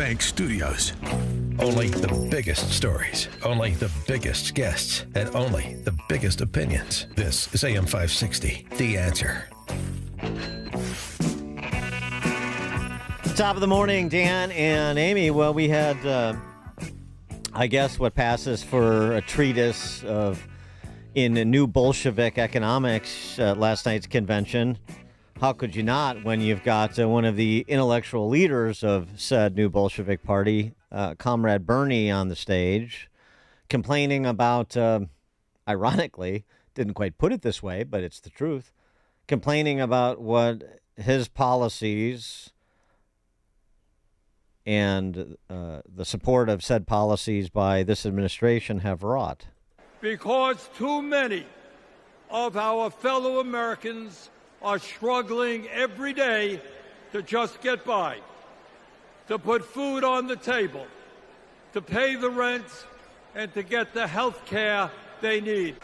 Bank Studios. Only the biggest stories, only the biggest guests, and only the biggest opinions. This is AM 560, The Answer. Top of the morning, Dan and Amy. Well, we had, I guess, what passes for a treatise in new Bolshevik economics last night's convention. How could you not when you've got one of the intellectual leaders of said new Bolshevik party, Comrade Bernie, on the stage, complaining about, ironically, didn't quite put it this way, but it's the truth, complaining about what his policies and the support of said policies by this administration have wrought. Because too many of our fellow Americans are struggling every day to just get by, to put food on the table, to pay the rent, and to get the health care they need.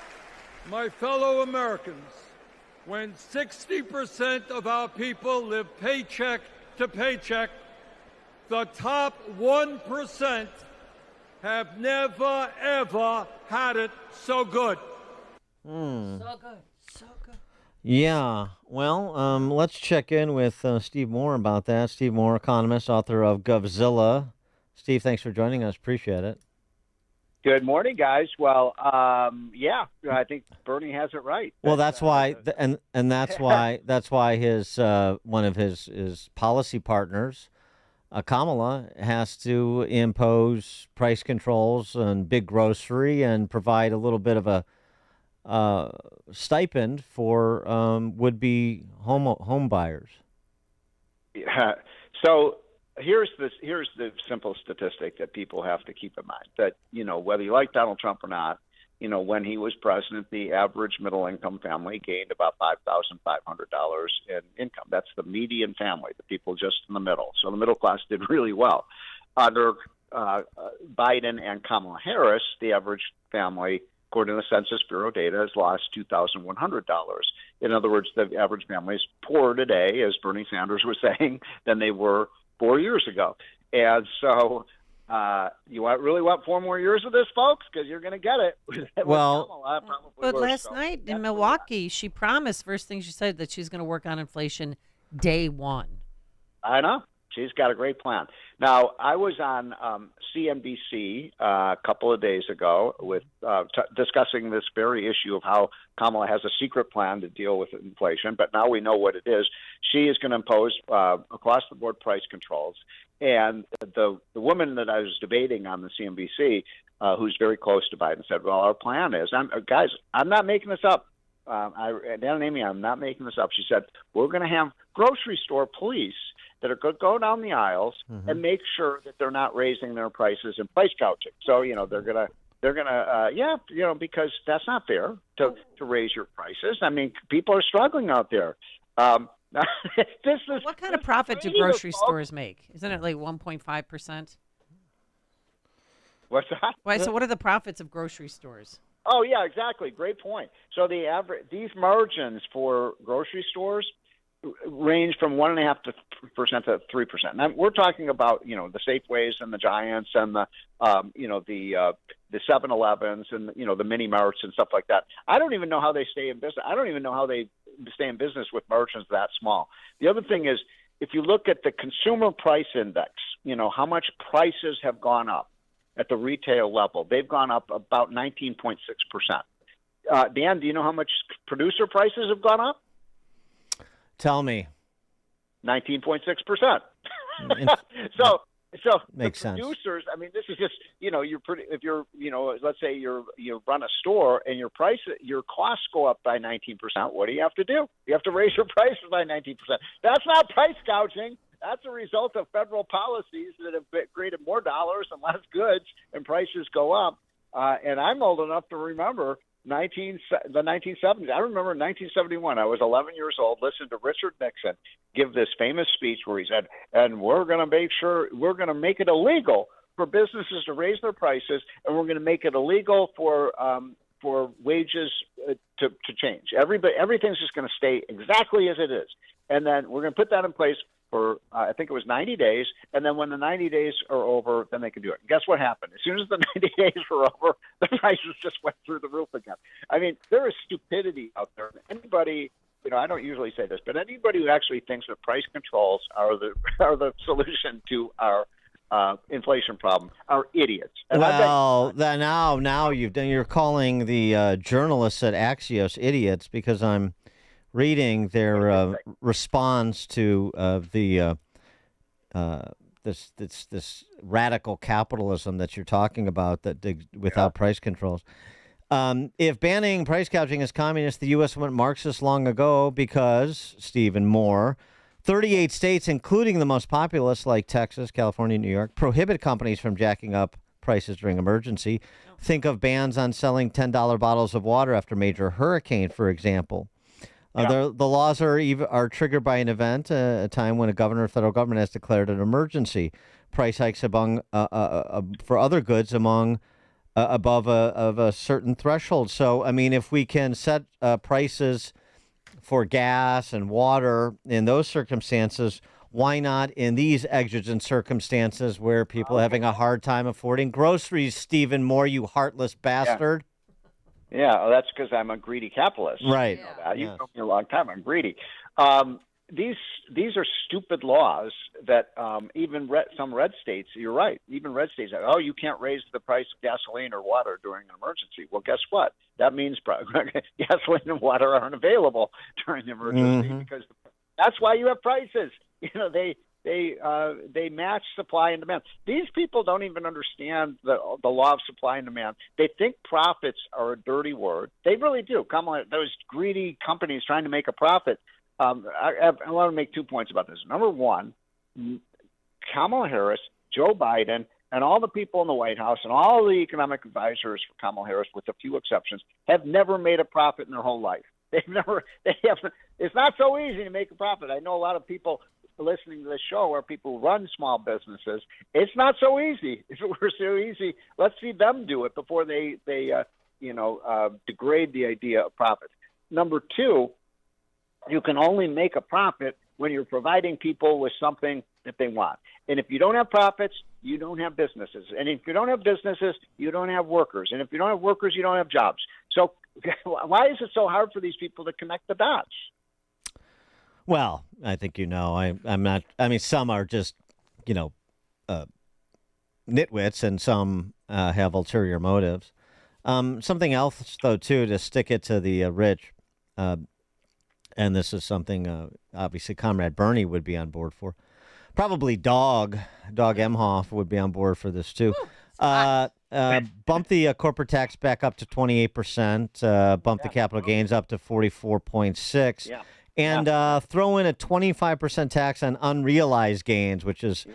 My fellow Americans, when 60% of our people live paycheck to paycheck, the top 1% have never, ever had it so good. So good. So good. Yeah, well, let's check in with Steve Moore about that. Steve Moore, economist, author of Govzilla. Steve, thanks for joining us. Appreciate it. Good morning, guys. Well, yeah, I think Bernie has it right. Well, that's why, and that's why his one of his policy partners, Kamala, has to impose price controls on big grocery and provide a little bit of a stipend for would-be home buyers. Yeah. So here's the simple statistic that people have to keep in mind, that, whether you like Donald Trump or not, when he was president, the average middle-income family gained about $5,500 in income. That's the median family, the people just in the middle. So the middle class did really well. Under Biden and Kamala Harris, the average family, according to the Census Bureau data, has lost $2,100. In other words, the average family is poorer today, as Bernie Sanders was saying, than they were 4 years ago. And so you really want 4 more years of this, folks, because you're going to get it. Well, but last night in Milwaukee, she promised, first thing she said, that she's going to work on inflation day one. I know. She's got a great plan. Now, I was on CNBC a couple of days ago with discussing this very issue of how Kamala has a secret plan to deal with inflation, but now we know what it is. She is going to impose across-the-board price controls. And the woman that I was debating on the CNBC, who's very close to Biden, said, well, our plan is, guys, I'm not making this up. Dan and Amy, I'm not making this up. She said, we're going to have grocery store police that are going to go down the aisles and make sure that they're not raising their prices and price gouging. So, they're gonna, because that's not fair to raise your prices. I mean, people are struggling out there. This is what kind of profit do grocery stores make? Isn't it like 1.5%? What's that? Why? So what are the profits of grocery stores? Oh, yeah, exactly. Great point. So these margins for grocery stores range from 1.5% to 3%. Now, we're talking about, the Safeways and the Giants and the 7-Elevens and, the mini marts and stuff like that. I don't even know how they stay in business. I don't even know how they stay in business with margins that small. The other thing is, if you look at the consumer price index, how much prices have gone up at the retail level, they've gone up about 19.6%. Dan, do you know how much producer prices have gone up? Tell me. 19.6%. So makes the sense. Producers, I mean, this is just, if you're, let's say you run a store and your costs go up by 19%, what do you have to do? You have to raise your prices by 19%. That's not price gouging. That's a result of federal policies that have created more dollars and less goods, and prices go up. And I'm old enough to remember the 1970s. I remember in 1971, I was 11 years old, listened to Richard Nixon give this famous speech where he said, and we're going to make it illegal for businesses to raise their prices, and we're going to make it illegal for wages to change. Everything's just going to stay exactly as it is. And then we're going to put that in place for I think it was 90 days, and then when the 90 days are over, then they can do it. And guess what happened? As soon as the 90 days were over, the prices just went through the roof again. I mean, there is stupidity out there. Anybody, I don't usually say this, but anybody who actually thinks that price controls are the solution to our inflation problem are idiots. And well, now you're calling the journalists at Axios idiots, because I'm reading their response to this radical capitalism that you're talking about without price controls. If banning price gouging is communist, the U.S. went Marxist long ago, because, Stephen Moore, 38 states, including the most populous like Texas, California, New York, prohibit companies from jacking up prices during emergency. Think of bans on selling $10 bottles of water after major hurricane, for example. The laws are triggered by an event, a time when a governor or federal government has declared an emergency. Price hikes for other goods above a certain threshold. So, I mean, if we can set prices for gas and water in those circumstances, why not in these exigent circumstances where people are having a hard time affording groceries, Stephen Moore, you heartless bastard? Yeah, well, that's because I'm a greedy capitalist. Right. You know that. You've known me a long time. I'm greedy. These are stupid laws that even some red states, you're right, even red states, you can't raise the price of gasoline or water during an emergency. Well, guess what? That means gasoline and water aren't available during the emergency, because that's why you have prices. They match supply and demand. These people don't even understand the law of supply and demand. They think profits are a dirty word. They really do. Those greedy companies trying to make a profit. I want to make 2 points about this. Number one, Kamala Harris, Joe Biden, and all the people in the White House and all the economic advisors for Kamala Harris, with a few exceptions, have never made a profit in their whole life. It's not so easy to make a profit. I know a lot of people listening to this show are people who run small businesses. It's not so easy. If it were so easy, let's see them do it before they degrade the idea of profit. Number two, you can only make a profit when you're providing people with something that they want. And if you don't have profits, you don't have businesses. And if you don't have businesses, you don't have workers. And if you don't have workers, you don't have jobs. So why is it so hard for these people to connect the dots? Well, I think I'm not. I mean, some are just, nitwits, and some have ulterior motives. Something else, though, too, to stick it to the rich, and this is something obviously Comrade Bernie would be on board for. Probably Dog Emhoff would be on board for this too. Bump the corporate tax back up to 28%. Bump the capital gains up to 44.6%. Yeah. And throw in a 25% tax on unrealized gains, which is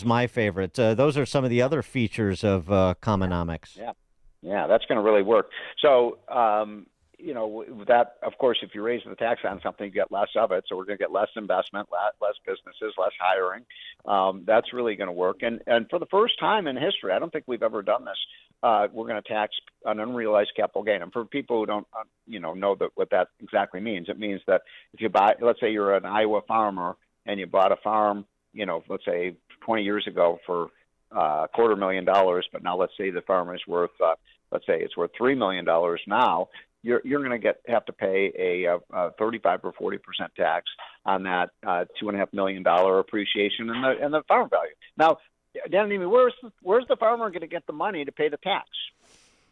my favorite. Those are some of the other features of Commonomics. Yeah, that's going to really work. So, that, of course, if you raise the tax on something, you get less of it. So we're going to get less investment, less businesses, less hiring. That's really going to work. And for the first time in history, I don't think we've ever done this. We're going to tax an unrealized capital gain. And for people who don't, know what that exactly means, it means that if you buy, let's say you're an Iowa farmer and you bought a farm, let's say 20 years ago for $250,000, but now let's say the farm is worth, let's say it's worth $3 million now. You're going to have to pay a 35 or 40% tax on that $2.5 million appreciation in the farm value. Now, Dan, where's the farmer going to get the money to pay the tax?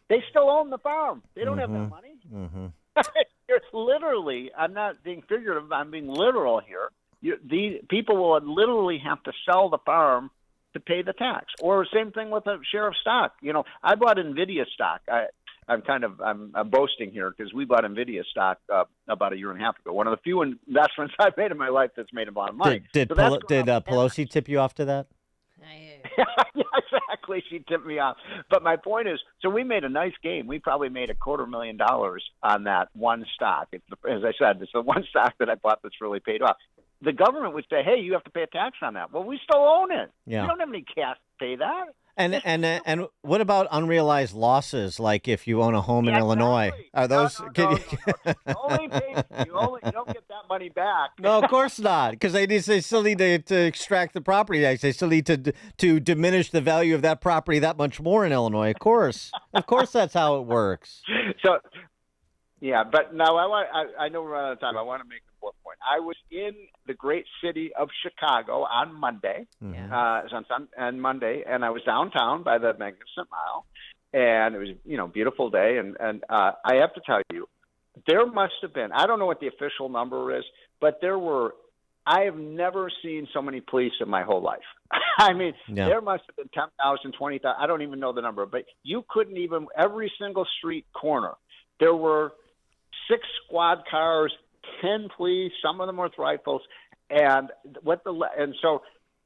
They still own the farm. They don't have that money. Literally, I'm not being figurative. I'm being literal here. The people will literally have to sell the farm to pay the tax. Or same thing with a share of stock. I bought NVIDIA stock. I'm boasting here because we bought NVIDIA stock about a year and a half ago. One of the few investments I've made in my life that's made a lot of money. Did Pelosi tip you off to that? Yeah, exactly. She tipped me off. But my point is, so we made a nice gain. We probably made $250,000 on that one stock. As I said, it's the one stock that I bought that's really paid off. the government would say, hey, you have to pay a tax on that. Well, we still own it. Yeah. We don't have any cash to pay that. And what about unrealized losses? Like if you own a home in Illinois, are those? No. You don't get that money back. No, of course not, because they still need to extract the property tax. They still need to diminish the value of that property that much more in Illinois. Of course, that's how it works. So, yeah, but now I know we're out of time. I want to make a fourth point. I was in the great city of Chicago on Monday. Yeah. On Monday, and I was downtown by the Magnificent Mile, and it was beautiful day. And I have to tell you, there must have been, I don't know what the official number is, but I have never seen so many police in my whole life. I mean, There must have been 10,000, 20,000. I don't even know the number, but you couldn't even, every single street corner, there were 6 squad cars, 10 police, some of them with rifles, and so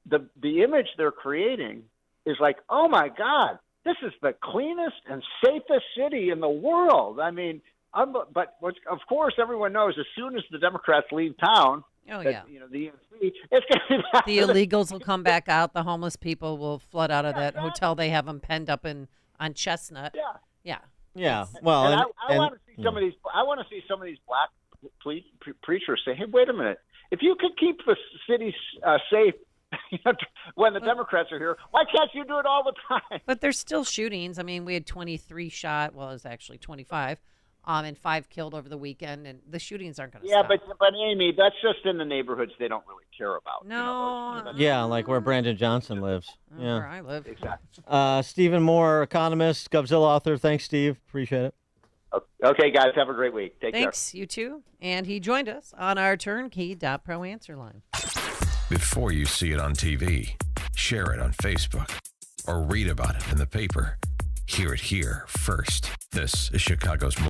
the image they're creating is like, oh my God, this is the cleanest and safest city in the world. I mean, but of course everyone knows as soon as the Democrats leave town, the ENC, it's going to be the illegals will come back out. The homeless people will flood out of that hotel they have them penned up on Chestnut. Yeah. Well, I want to see some of these. I want to see some of these black preachers say, "Hey, wait a minute! If you could keep the city safe when the Democrats are here, why can't you do it all the time?" But there's still shootings. I mean, we had 23 shot. Well, it was actually 25. And 5 killed over the weekend, and the shootings aren't going to stop. Yeah, but Amy, that's just in the neighborhoods they don't really care about. No. Like where Brandon Johnson lives. Yeah, where I live. Exactly. Stephen Moore, economist, Govzilla author. Thanks, Steve. Appreciate it. Okay, guys, have a great week. Take care. Thanks, you too. And he joined us on our Turnkey.pro answer line. Before you see it on TV, share it on Facebook, or read about it in the paper. Hear it here first. This is Chicago's